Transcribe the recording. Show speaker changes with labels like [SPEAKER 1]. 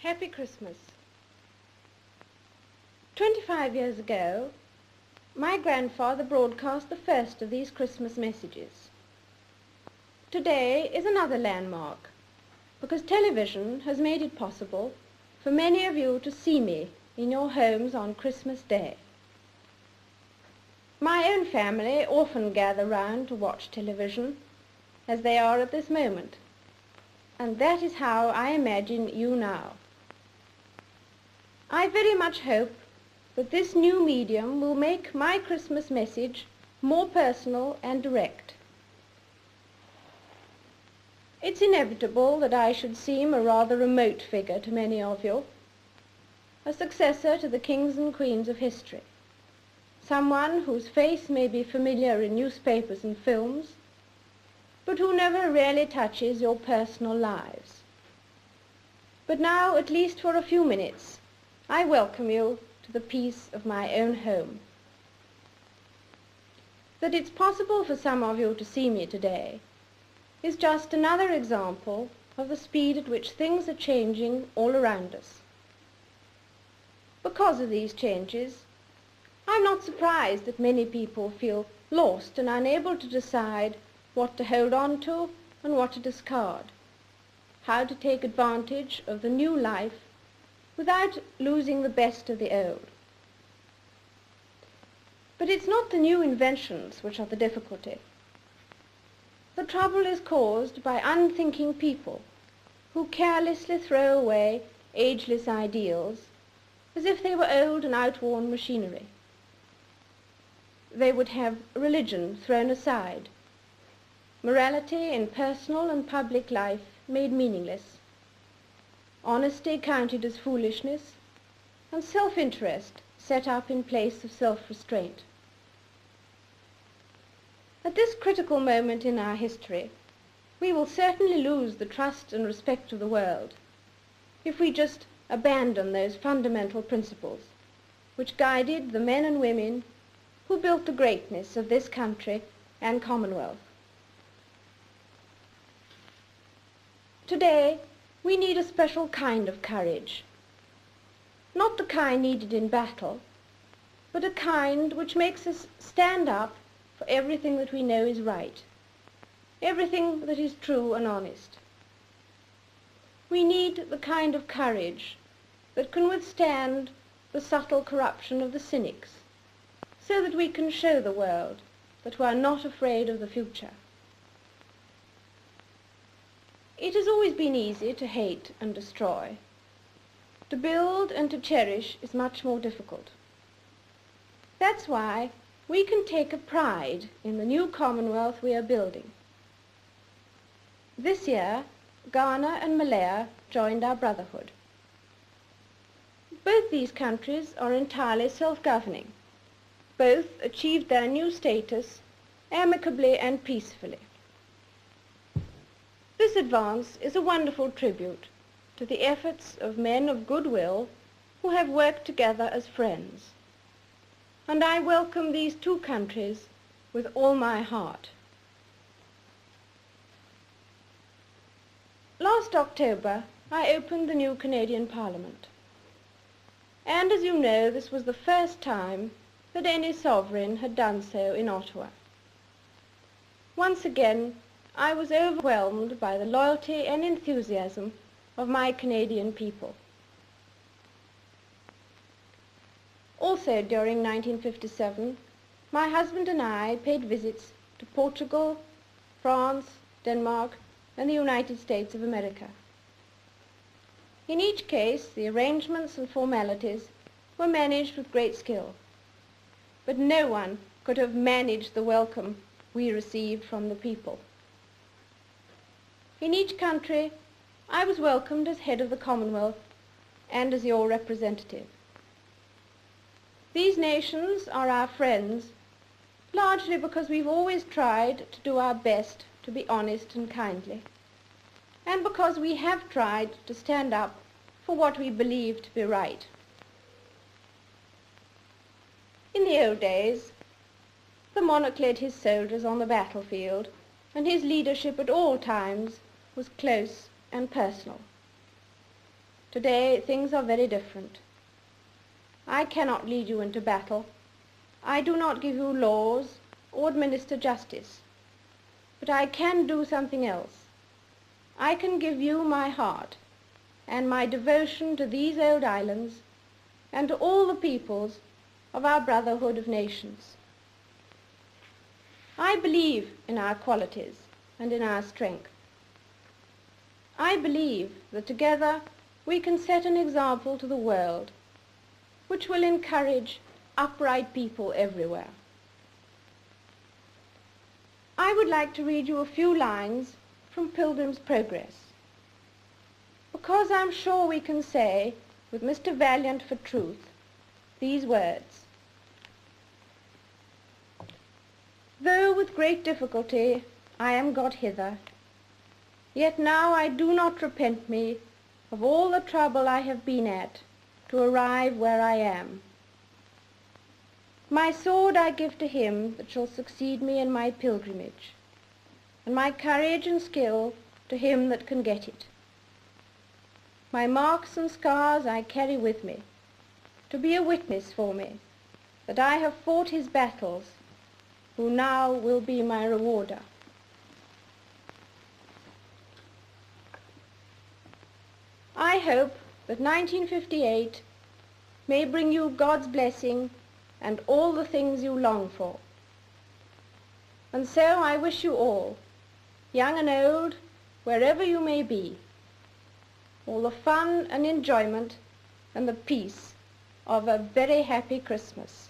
[SPEAKER 1] Happy Christmas. 25 years ago, my grandfather broadcast the first of these Christmas messages. Today is another landmark, because television has made it possible for many of you to see me in your homes on Christmas Day. My own family often gather round to watch television, as they are at this moment, and that is how I imagine you now. I very much hope that this new medium will make my Christmas message more personal and direct. It's inevitable that I should seem a rather remote figure to many of you, a successor to the kings and queens of history, someone whose face may be familiar in newspapers and films, but who never really touches your personal lives. But now, at least for a few minutes, I welcome you to the peace of my own home. That it's possible for some of you to see me today is just another example of the speed at which things are changing all around us. Because of these changes, I'm not surprised that many people feel lost and unable to decide what to hold on to and what to discard, how to take advantage of the new life without losing the best of the old. But it's not the new inventions which are the difficulty. The trouble is caused by unthinking people who carelessly throw away ageless ideals as if they were old and outworn machinery. They would have religion thrown aside, morality in personal and public life made meaningless, honesty counted as foolishness, and self-interest set up in place of self-restraint. At this critical moment in our history, we will certainly lose the trust and respect of the world if we just abandon those fundamental principles which guided the men and women who built the greatness of this country and Commonwealth. Today, we need a special kind of courage, not the kind needed in battle, but a kind which makes us stand up for everything that we know is right, everything that is true and honest. We need the kind of courage that can withstand the subtle corruption of the cynics, so that we can show the world that we are not afraid of the future. It has always been easy to hate and destroy. To build and to cherish is much more difficult. That's why we can take a pride in the new Commonwealth we are building. This year, Ghana and Malaya joined our brotherhood. Both these countries are entirely self-governing. Both achieved their new status amicably and peacefully. This advance is a wonderful tribute to the efforts of men of goodwill who have worked together as friends. And I welcome these two countries with all my heart. Last October, I opened the new Canadian Parliament. And as you know, this was the first time that any sovereign had done so in Ottawa. Once again, I was overwhelmed by the loyalty and enthusiasm of my Canadian people. Also during 1957, my husband and I paid visits to Portugal, France, Denmark, and the United States of America. In each case, the arrangements and formalities were managed with great skill, but no one could have managed the welcome we received from the people. In each country, I was welcomed as head of the Commonwealth and as your representative. These nations are our friends, largely because we've always tried to do our best to be honest and kindly, and because we have tried to stand up for what we believe to be right. In the old days, the monarch led his soldiers on the battlefield, and his leadership at all times was close and personal. Today things are very different. I cannot lead you into battle. I do not give you laws or administer justice. But I can do something else. I can give you my heart and my devotion to these old islands and to all the peoples of our brotherhood of nations. I believe in our qualities and in our strength. I believe that together we can set an example to the world which will encourage upright people everywhere. I would like to read you a few lines from Pilgrim's Progress, because I'm sure we can say, with Mr. Valiant for truth, these words: "Though with great difficulty I am got hither, yet now I do not repent me of all the trouble I have been at to arrive where I am. My sword I give to him that shall succeed me in my pilgrimage, and my courage and skill to him that can get it. My marks and scars I carry with me, to be a witness for me that I have fought his battles, who now will be my rewarder." I hope that 1958 may bring you God's blessing and all the things you long for. And so I wish you all, young and old, wherever you may be, all the fun and enjoyment and the peace of a very happy Christmas.